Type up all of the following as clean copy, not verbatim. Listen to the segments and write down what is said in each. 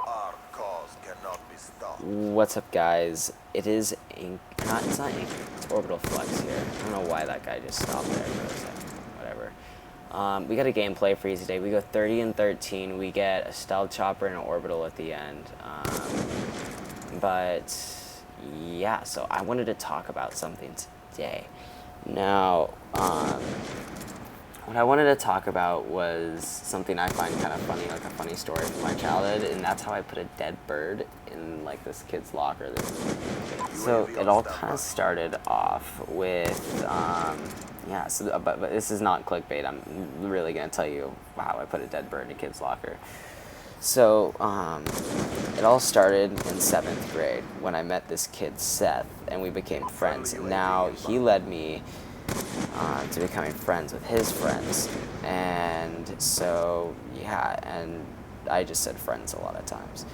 Our cause cannot be stopped. What's up, guys? It's not ink, it's orbital flux here. I don't know why that guy just stopped there for a second. Whatever. We got a gameplay for you today. We go 30 and 13. We get a stealth chopper and an orbital at the end. But yeah, so I wanted to talk about something today. Now, what I wanted to talk about was something I find kind of funny, like a funny story from my childhood, and that's how I put a dead bird in like this kid's locker. So it all kind of started off with, yeah. So, but this is not clickbait. I'm really gonna tell you how I put a dead bird in a kid's locker. So it all started in 7th grade when I met this kid Seth, and we became friends. And now he led me to becoming friends with his friends, and so yeah, and I just said friends a lot of times.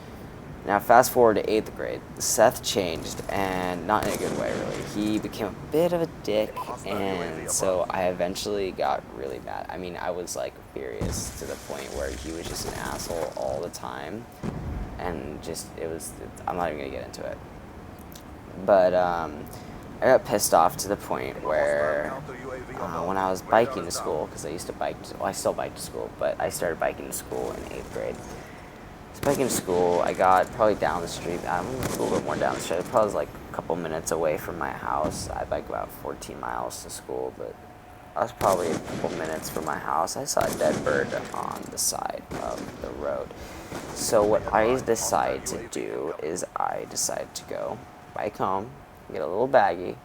Now fast forward to 8th grade, Seth changed, and not in a good way really. He became a bit of a dick, and so I eventually got really mad. I mean, I was like furious to the point where he was just an asshole all the time, and I'm not even gonna get into it. But I got pissed off to the point where when I was biking to school, because I used to bike, I still bike to school, but I started biking to school in 8th grade. I was biking to school, I got probably down the street, a little bit more down the street, I probably was like a couple minutes away from my house. I bike about 14 miles to school, but I was probably a couple minutes from my house. I saw a dead bird on the side of the road. So what I decided to do is I decided to go bike home, get a little baggie.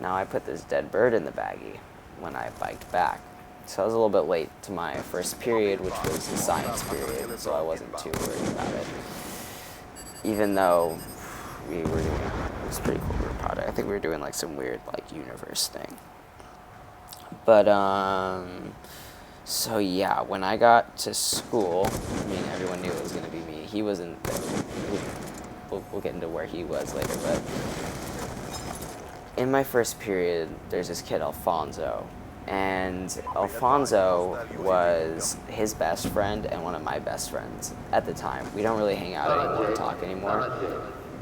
Now I put this dead bird in the baggie when I biked back. So I was a little bit late to my first period, which was the science period, so I wasn't too worried about it. Even though it was pretty cool group project. I think we were doing like some weird like universe thing. But so yeah, when I got to school, I mean everyone knew it was gonna be me. He wasn't. We'll get into where he was later, but in my first period, there's this kid, Alfonso, and Alfonso was his best friend and one of my best friends at the time. We don't really hang out anymore, talk anymore,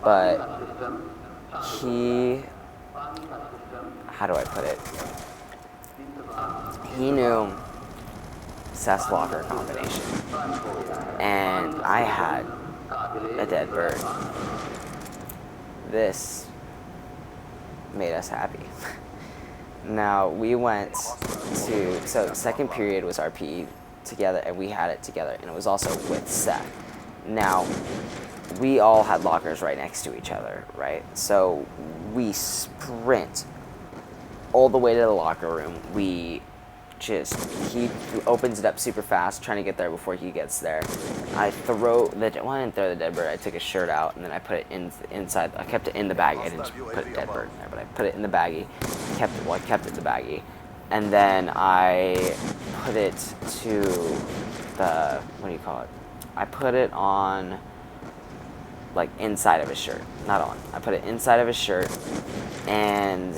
but how do I put it? He knew Seth's locker combination, and I had a dead bird. This made us happy. Now we went so second period was our PE together, and we had it together, and it was also with Seth. Now we all had lockers right next to each other, right? So we sprint all the way to the locker room. He opens it up super fast, trying to get there before he gets there. I didn't throw the dead bird. I took his shirt out, and then I put it inside. I kept it in the baggie. I didn't just put a dead bird in there, but I put it in the baggie. I kept it in the baggie, and then I put it to the, what do you call it? I put it on, like, inside of his shirt. Not on. I put it inside of his shirt, and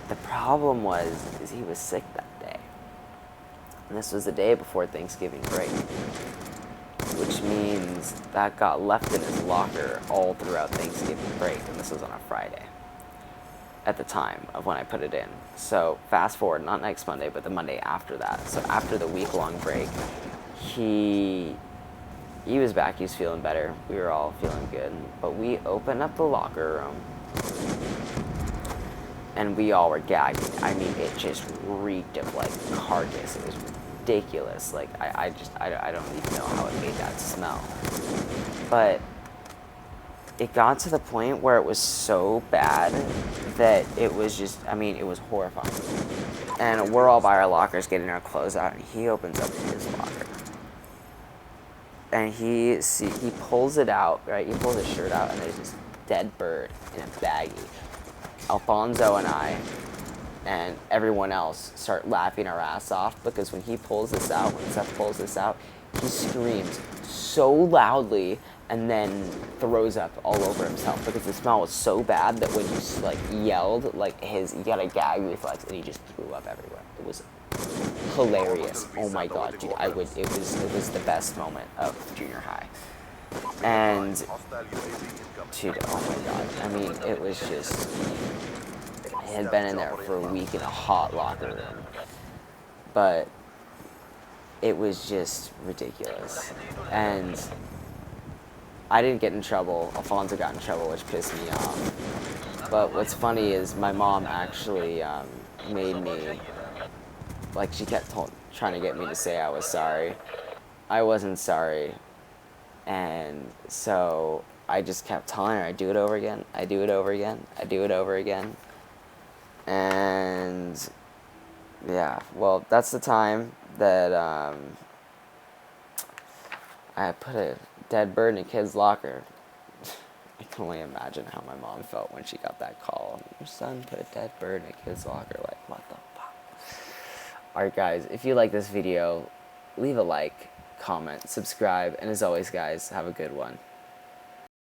the problem is he was sick that day. And this was the day before Thanksgiving break, which means that got left in his locker all throughout Thanksgiving break, and this was on a Friday at the time of when I put it in. So fast forward, not next Monday, but the Monday after that. So after the week-long break, he was back, he was feeling better, we were all feeling good, but we opened up the locker room, and we all were gagging. I mean, it just reeked of like carcass. It was ridiculous. Like I don't even know how it made that smell. But it got to the point where it was so bad that it was just, I mean, it was horrifying. And we're all by our lockers getting our clothes out, and he opens up his locker. And he pulls it out, right? He pulls his shirt out, and there's this dead bird in a baggie. Alfonso and I and everyone else start laughing our ass off, because when Seth pulls this out, he screams so loudly and then throws up all over himself, because the smell was so bad that when he like yelled, like he got a gag reflex and he just threw up everywhere. It was hilarious. Oh my god, dude, it was the best moment of junior high. And Hostile UAV incoming. dude, oh my god. I mean, it was just, I had been in there for a week in a hot locker room, but it was just ridiculous. And I didn't get in trouble. Alfonso got in trouble, which pissed me off. But what's funny is my mom actually made me, like, she kept trying to get me to say I was sorry. I wasn't sorry. And so I just kept telling her, I do it over again, I do it over again, I do it over again. And yeah, well, that's the time that I put a dead bird in a kid's locker. I can only imagine how my mom felt when she got that call. Your son put a dead bird in a kid's locker. Like, what the fuck? Alright, guys, if you like this video, leave a like, comment, subscribe, and as always, guys, have a good one.